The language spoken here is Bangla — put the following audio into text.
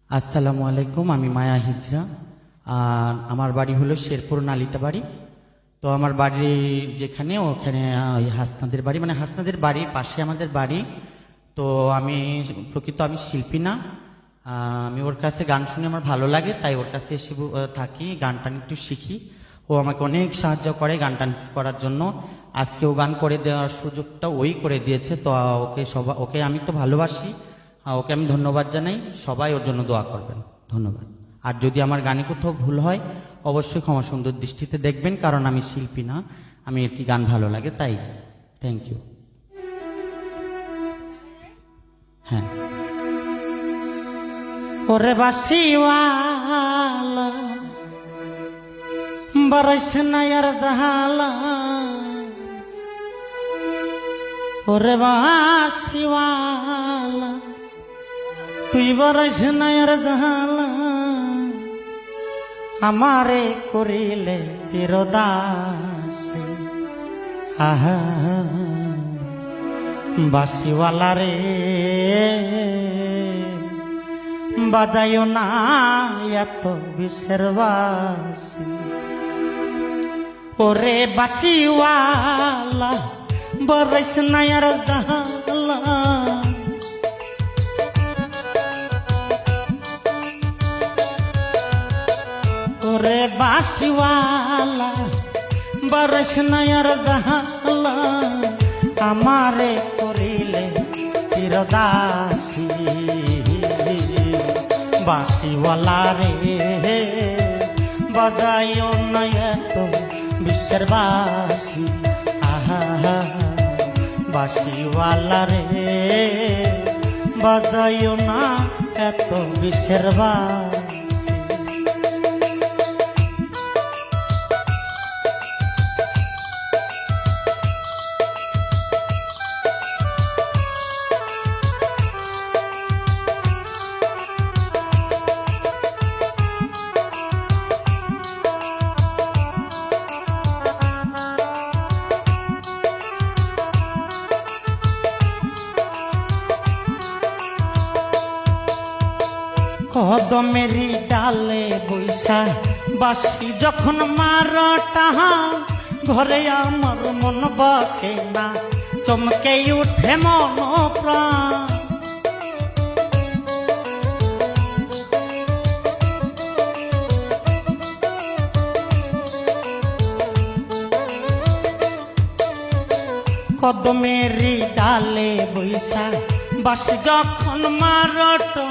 আসসালামু আলাইকুম। আমি মায়া হিজরা। আর আমার বাড়ি হলো শেরপুর নালিতা বাড়ি। তো আমার বাড়ি যেখানে ওখানে ওই হাসনাদের বাড়ি, মানে হাসনাদের বাড়ির পাশে আমাদের বাড়ি। তো আমি আমি শিল্পী না। আমি ওর কাছে গান শুনে আমার ভালো লাগে, তাই ওর কাছে এসে থাকি, গান টান একটু শিখি। ও আমাকে অনেক সাহায্য করে গান টান করার জন্য। আজকেও গান করে দেওয়ার সুযোগটা ওই করে দিয়েছে। তো ওকে আমি তো ভালোবাসি, ওকে আমি ধন্যবাদ জানাই। সবাই ওর জন্য দোয়া করবেন, ধন্যবাদ। আর যদি আমার গানে কোথাও ভুল হয় অবশ্যই ক্ষমা সুন্দর দৃষ্টিতে দেখবেন, কারণ আমি শিল্পী না, আমি আর কি গান ভালো লাগে তাই। Thank you. হ্যাঁ। ওরে বাসিওয়ালা বারাইস না আর জাহালা, ওরে বাসিওয়ালা তুই বারাইস না আর জাহালা, আমারে করিলে চিরদাসী। আহা বাসিওয়ালা রে বাজাইও না এত বিষের বাসি। ওরে বাসিওয়ালা বারাইস না আর জাহালা, ওরে বাসিওয়ালা বারাইস না আর জাহালা, আমারে করিলে চিরদাসী। বাসিওয়ালা রে বাজাইও না এত বিশ্বের বাসি। আহা বাসিওয়ালা রে বাজাইও না এত বিশ্বের বাসি। কদমেরি ডালে বৈশা বাসি যখন মারটা, ঘরে আমার মন বসে না, চমকে উঠে মন প্রাণ। কদমেরি ডালে বৈশা বাসি যখন মারটা,